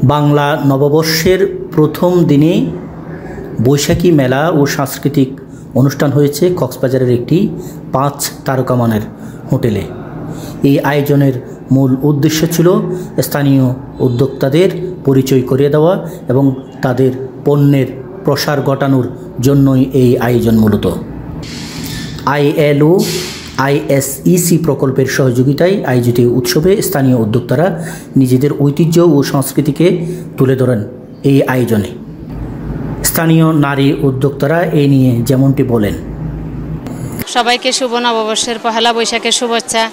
বাংলা নববর্ষের প্রথম দিনে বৈশাখী মেলা ও সাংস্কৃতিক অনুষ্ঠান হয়েছে কক্সবাজারের একটি 5 তারকামানের হোটেলে। এই আয়োজনের মূল উদ্দেশ্য ছিল স্থানীয় উদ্যোক্তাদের পরিচয় করিয়ে দেওয়া এবং তাদের পণ্যের প্রসার ঘটানোর জন্যই এই আয়োজন। মূলত ILO ISEC প্রকল্পের সহযোগিতায় আয়োজিত উৎসবে স্থানীয় উদ্যোক্তারা নিজেদের ঐতিহ্য ও সংস্কৃতিকে তুলে ধরেন। এই আয়োজনে স্থানীয় নারী উদ্যোক্তারা এই নিয়ে যেমনটি বলেন। সবাইকে শুভ নববর্ষের পহেলা বৈশাখের শুভেচ্ছা।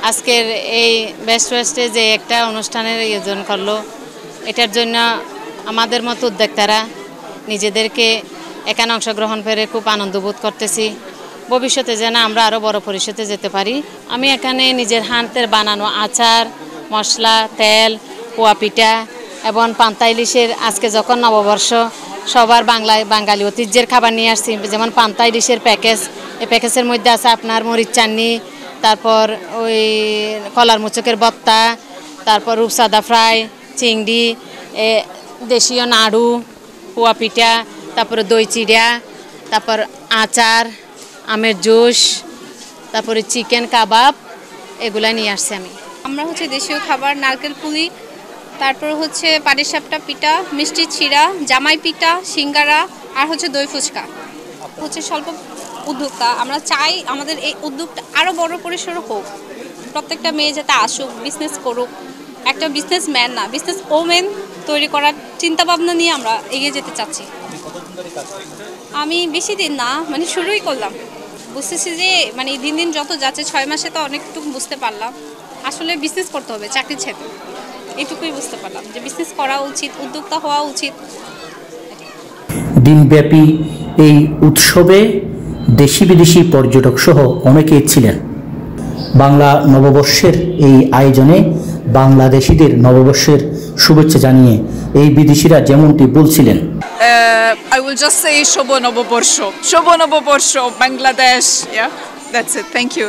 আজকের এই বেস্ট ওয়েস্টে যে একটা অনুষ্ঠানের আয়োজন করলো, এটার জন্য আমাদের মতো উদ্যোক্তারা নিজেদেরকে এখানে অংশগ্রহণ করে খুব আনন্দ বোধ করতেছি। ভবিষ্যতে যেন আমরা আরও বড় পরিসরে যেতে পারি। আমি এখানে নিজের হাতের বানানো আচার, মশলা, তেল, পোয়া পিঠা এবং পান্তা ইলিশের আজকে যখন নববর্ষ, সবার বাঙালি ঐতিহ্যের খাবার নিয়ে আসছি। যেমন পান্তা ইলিশের প্যাকেজ, এই প্যাকেজের মধ্যে আছে আপনার মরিচ চাটনি, তারপর ওই কলার মুচকের ভর্তা, তারপর রূপসাদা ফ্রাই, চিংড়ি, দেশীয় নাড়ু, পোয়া পিঠা, তারপরে দই চিড়া, তারপর আচার, আমের জুস, তারপরে চিকেন কাবাব, এগুলা নিয়ে আসছি আমরা দেশীয় খাবার নারকেল পুলি, তারপর পাটিসাপটা পিঠা, মিষ্টি চিড়া, জামাই পিঠা, সিঙ্গারা, আর দই ফুচকা। স্বল্প উদ্যোক্তা, আমরা চাই আমাদের এই উদ্যোগটা আরও বড় পরিসর হোক। প্রত্যেকটা মেয়ে যাতে আসুক, বিজনেস করুক, একটা বিজনেসম্যান না বিজনেস ওমেন তৈরি করার চিন্তাভাবনা নিয়ে আমরা এগিয়ে যেতে চাচ্ছি। আমি বেশি দিন না, শুরুই করলাম। বুঝতেছি যে দিন দিন যত যাচ্ছে, 6 মাসে তো অনেকটুকু বুঝতে পারলাম আসলে বিজনেস করতে হবে, চাকরি ছেড়ে। এইটুকুই বুঝতে পারলাম যে বিজনেস করা উচিত, উদ্যোক্তা হওয়া উচিত। দিনব্যাপী এই উৎসবে দেশি বিদেশি পর্যটক সহ অনেকেই ছিলেন। বাংলা নববর্ষের এই আয়োজনে বাংলাদেশিদের নববর্ষের শুভেচ্ছা জানিয়ে এই বিদেশিরা যেমনটি বলছিলেন। I will just say Shobo Noboborsho. Shobo Noboborsho, Bangladesh. Yeah, that's it. Thank you.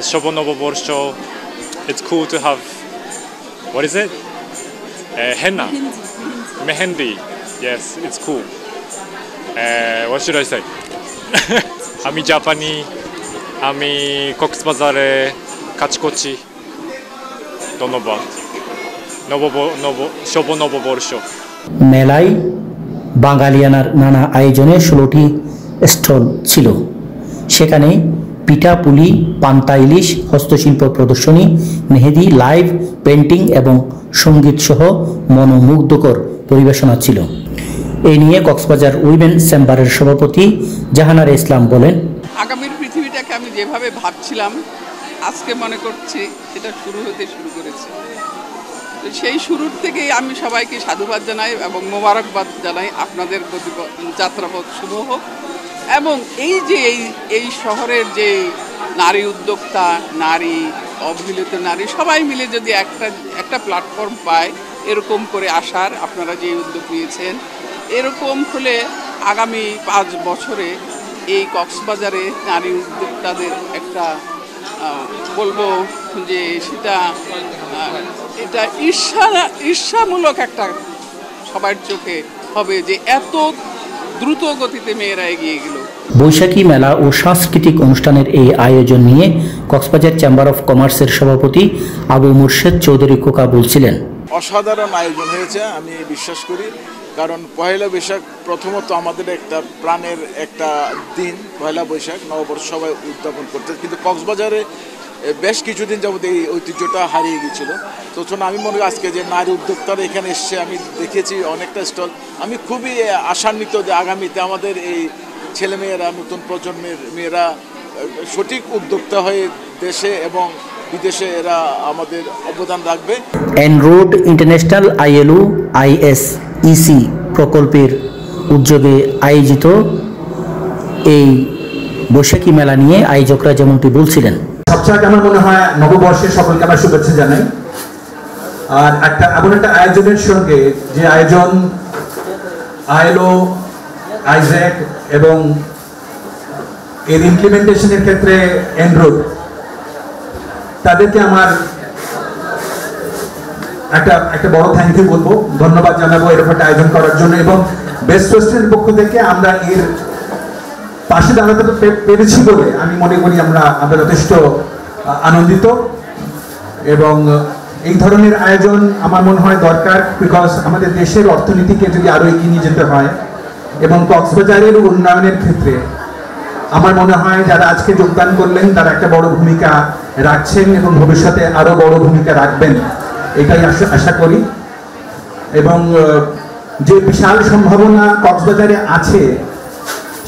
Shobo Noboborsho. It's cool to have, what is it? Henna. Mehendi. Yes, it's cool. What should I say? Ami Japani. Ami Coxbazare. Kachikochi. Donoban. Shobo Noboborsho. মেলায় বাঙালিয়ানার নানা আয়োজনে 16টি stall ছিল। সেখানে পিঠা পুলি, পান্তা ইলিশ, হস্তশিল্প প্রদর্শনী, মেহেদি, live painting এবং সঙ্গীত সহ মনোমুগ্ধকর পরিবেশনা ছিল। এই নিয়ে কক্সবাজার উইমেন চেম্বারের সভাপতি জাহানারা ইসলাম বলেন, আগামীর পৃথিবীটাকে আমি যেভাবে ভাবছিলাম, আজকে মনে করছি সেটা শুরু করেছে। সেই শুরুর থেকেই আমি সবাইকে সাধুবাদ জানাই এবং মোবারকবাদ জানাই। আপনাদের যাত্রাপথ শুভ হোক এবং এই শহরের যে নারী উদ্যোক্তা, নারী অবহেলিত নারী সবাই মিলে যদি একটা প্ল্যাটফর্ম পায় এরকম করে আসার, আপনারা যে উদ্যোগ নিয়েছেন, এরকম হলে আগামী 5 বছরে এই কক্সবাজারে নারী উদ্যোক্তাদের একটা বলবো যে এটা ঈর্ষামূলক একটা সবার চোখে হবে যে এত দ্রুত গতিতে মেয়েরা এগিয়ে গেল। বৈশাখী মেলা ও সাংস্কৃতিক অনুষ্ঠানের এই আয়োজন নিয়ে কক্সবাজার চেম্বার অফ কমার্সের সভাপতি আবু মুর্শেদ চৌধুরী খোকা বলছিলেন, অসাধারণ আয়োজন হয়েছে আমি বিশ্বাস করি। কারণ পহেলা বৈশাখ প্রথমত আমাদের একটা প্রাণের একটা দিন। পহেলা বৈশাখ নববর্ষ সবাই উদযাপন করতে, কিন্তু কক্সবাজারে বেশ কিছুদিন যাবত এই ঐতিহ্যটা হারিয়ে গিয়েছিল। তো আমি মনে করি আজকে যে নারী উদ্যোক্তারা এখানে এসছে, আমি দেখেছি অনেকটা স্টল, আমি খুবই আশান্বিত যে আগামীতে আমাদের এই ছেলেমেয়েরা, নতুন প্রজন্মের মেয়েরা সঠিক উদ্যোক্তা হয়ে দেশে এবং বিদেশে এরা আমাদের অবদান রাখবে। এনরোড ইন্টারন্যাশনাল ILO ISEC প্রকল্পের উদ্যোগে আয়োজিত এই বৈশাখী মেলা নিয়ে আয়োজকরা যেমনটি বলছিলেন, সবচেয়ে আমার মনে হয় নববর্ষের সকলকে আমরা শুভেচ্ছা জানাই। আর এমন একটা আয়োজনের সঙ্গে যে আয়োজন ILO ISEC এবং এর ইমপ্লিমেন্টেশনের ক্ষেত্রে এনরোড, তাদেরকে আমার একটা বড় থ্যাংক ইউ বলবো, ধন্যবাদ জানাবো এরকম একটা আয়োজন করার জন্য। এবং বেস্ট ওয়েস্টের পক্ষ থেকে আমরা এর পাশে দাঁড়াতে পেরেছি বলে আমি মনে করি আমরা যথেষ্ট আনন্দিত। এবং এই ধরনের আয়োজন আমার মনে হয় দরকার, বিকজ আমাদের দেশের অর্থনীতিকে যদি আরো এগিয়ে নিয়ে যেতে হয় এবং কক্সবাজারের উন্নয়নের ক্ষেত্রে আমার মনে হয় যারা আজকে যোগদান করলেন তারা একটা বড় ভূমিকা রাখছেন এবং ভবিষ্যতে আরো বড় ভূমিকা রাখবেন, এটাই আশা করি। এবং যে বিশাল সম্ভাবনা কক্সবাজারে আছে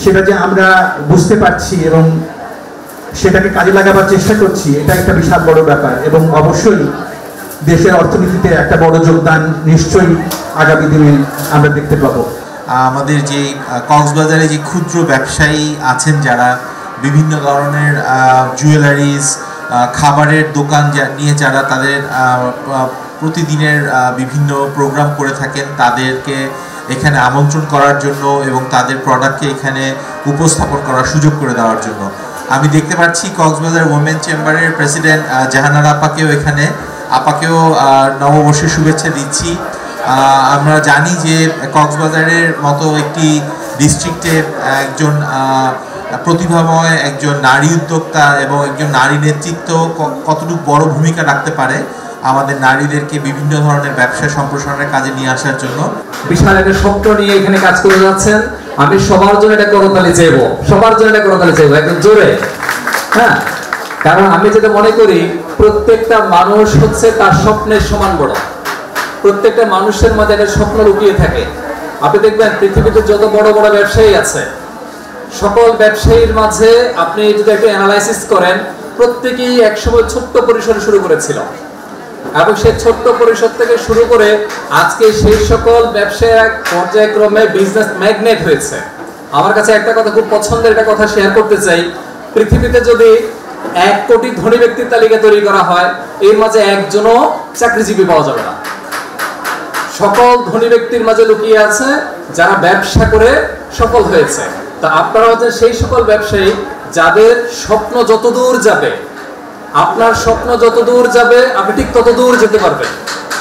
সেটা যে আমরা বুঝতে পারছি এবং সেটাকে কাজে লাগাবার চেষ্টা করছি, এটা একটা বিশাল বড় ব্যাপার। এবং অবশ্যই দেশের অর্থনীতিতে একটা বড় যোগদান নিশ্চয়ই আগামী দিনে আমরা দেখতে পাবো। আমাদের যে কক্সবাজারে যে ক্ষুদ্র ব্যবসায়ী আছেন যারা বিভিন্ন ধরনের জুয়েলারিজ, খাবারের দোকান নিয়ে যারা তাদের প্রতিদিনের বিভিন্ন প্রোগ্রাম করে থাকেন, তাদেরকে এখানে আমন্ত্রণ করার জন্য এবং তাদের প্রোডাক্টকে এখানে উপস্থাপন করার সুযোগ করে দেওয়ার জন্য আমি দেখতে পাচ্ছি কক্সবাজার ওমেন চেম্বারের প্রেসিডেন্ট জাহানারা আপাকেও নববর্ষের শুভেচ্ছা দিচ্ছি। আমরা জানি যে কক্সবাজারের মতো একটি ডিস্ট্রিক্টে একজন প্রতিভাময় একজন নারী উদ্যোক্তা এবং একজন নারী নেতৃত্ব কতটুকু বড় ভূমিকা রাখতে পারে আমাদের নারীদেরকে বিভিন্ন ধরনের ব্যবসা সম্প্রসারণের কাজে নিয়ে আসার জন্য। বিশাল একটা স্বপ্ন নিয়ে এখানে কাজ করে যাচ্ছেন। আমি সবার জন্য এটা করতালি চাইবো, একদম জোরে, হ্যাঁ। কারণ আমি যেটা মনে করি প্রত্যেকটা মানুষ হচ্ছে তার স্বপ্নের সমান বড়। প্রত্যেকটা মানুষের মধ্যে একটা স্বপ্ন লুকিয়ে থাকে। আপনি দেখবেন পৃথিবীতে যত বড় বড় ব্যবসায়ী আছে, সকল ব্যবসায়ীর মাঝে আপনি যদি একটু অ্যানালাইসিস করেন, প্রত্যেকেই একসময় ছোট্ট পরিসরে শুরু করেছিল এবং সেই ছোট্ট পরিসর থেকে শুরু করে আজকে সেই সকল ব্যবসায়ী পর্যায়ক্রমে বিজনেস ম্যাগনেট হয়েছে। আমার কাছে একটা কথা খুব পছন্দের একটা কথা শেয়ার করতে চাই। পৃথিবীতে যদি 1 কোটি ধনী ব্যক্তির তালিকা তৈরি করা হয়, এর মাঝে একজনও চাকরিজীবী পাওয়া যাবে না। সকল ধনী ব্যক্তির মাঝে লুকিয়ে আছে যারা ব্যবসা করে সফল হয়েছে। তা আপনারা হচ্ছেন সেই সকল ব্যবসায়ী যাদের স্বপ্ন যতদূর যাবে, আপনার স্বপ্ন যতদূর যাবে আপনি ঠিক ততদূর যেতে পারবেন।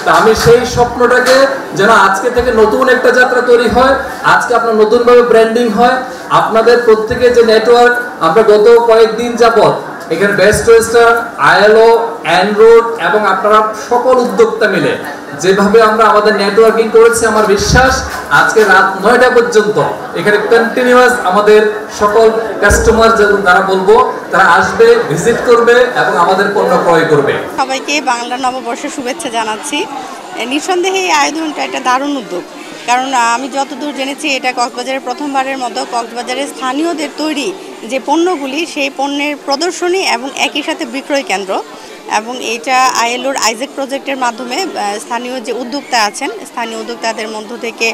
তা আমি সেই স্বপ্নটাকে যেন আজকে থেকে নতুন একটা যাত্রা তৈরি হয়, আজকে আপনার নতুনভাবে ব্র্যান্ডিং হয়। আপনাদের প্রত্যেকের যে নেটওয়ার্ক, আমরা গত কয়েকদিন যাবত এখানে বেস্ট ওয়েস্টার্ন, আইএলও, এনরোড এবং আপনারা সকল উদ্যোক্তা মিলে যেভাবে আমরা আমাদের নেটওয়ার্কিং করেছি, আমার বিশ্বাস আজকে রাত 9টা পর্যন্ত এখানে কন্টিনিউয়াস আমাদের সকল কাস্টমার যারা বলবো তারা আসবে, ভিজিট করবে এবং আমাদের পণ্য ক্রয় করবে। সবাইকে বাংলা নববর্ষের শুভেচ্ছা জানাচ্ছি। নিঃসন্দেহে এই আয়োজনটা একটা দারুণ উদ্যোগ, কারণ আমি যতদূর জেনেছি এটা কক্সবাজারের প্রথমবারের মতো কক্সবাজারের স্থানীয়দের তৈরি যে পণ্যগুলি, সেই পণ্যের প্রদর্শনী এবং একই সাথে বিক্রয় কেন্দ্র। এবং এটা আইএলওর আইজেক প্রজেক্টের মাধ্যমে স্থানীয় যে উদ্যোক্তা আছেন, স্থানীয় উদ্যোক্তাদের মধ্য থেকে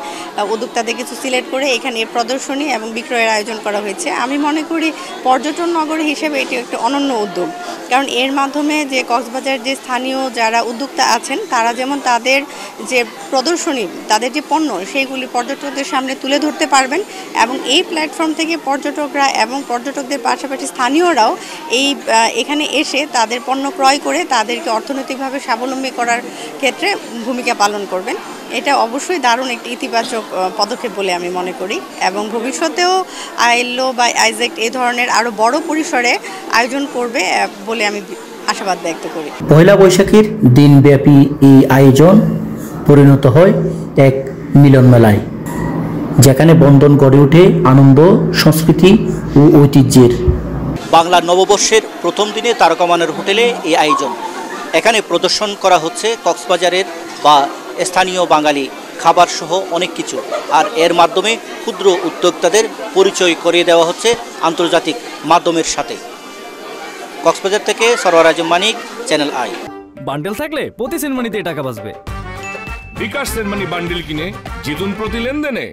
উদ্যোক্তাদের কিছু সিলেক্ট করে এখানে প্রদর্শনী এবং বিক্রয়ের আয়োজন করা হয়েছে। আমি মনে করি পর্যটন নগরী হিসেবে এটি একটি অনন্য উদ্যোগ, কারণ এর মাধ্যমে যে কক্সবাজার যে স্থানীয় যারা উদ্যোক্তা আছেন তারা যেমন তাদের যে প্রদর্শনী, তাদের যে পণ্য, সেইগুলি পর্যটকদের সামনে তুলে ধরতে পারবেন এবং এই প্ল্যাটফর্ম থেকে পর্যটকরা এবং পর্যটকদের পাশাপাশি স্থানীয়রাও এখানে এসে তাদের পণ্য ক্রয় করে তাদেরকে অর্থনৈতিকভাবে স্বাবলম্বী করার ক্ষেত্রে ভূমিকা পালন করবেন। এটা অবশ্যই দারুণ একটি ইতিবাচক পদক্ষেপ বলে আমি মনে করি এবং ভবিষ্যতেও আইএলও বা আইজেক এই ধরনের আরও বড় পরিসরে আয়োজন করবে বলে আমি আশাবাদ ব্যক্ত করি। পয়লা বৈশাখের দিনব্যাপী এই আয়োজন পরিণত হয় এক মিলন মেলায়, যেখানে বন্ধন গড়ে ওঠে আনন্দ, সংস্কৃতি ও ঐতিহ্যের। বাংলা নববর্ষের প্রথম দিনে তারকামানের হোটেলে এই আয়োজন। এখানে প্রদর্শন করা হচ্ছে কক্সবাজারের বা স্থানীয় বাঙালি খাবার সহ অনেক কিছু, আর এর মাধ্যমে ক্ষুদ্র উদ্যোক্তাদের পরিচয় করিয়ে দেওয়া হচ্ছে আন্তর্জাতিক মাধ্যমের সাথে। কক্সবাজার থেকে সরওয়ার আজম মানিক, চ্যানেল আই। বান্ডেল থাকলে প্রতি সেনমানিতে টাকা বাঁচবে। বিকাশ সেনমানি বান্ডেল কিনে জিতুন প্রতি লেনদেনে।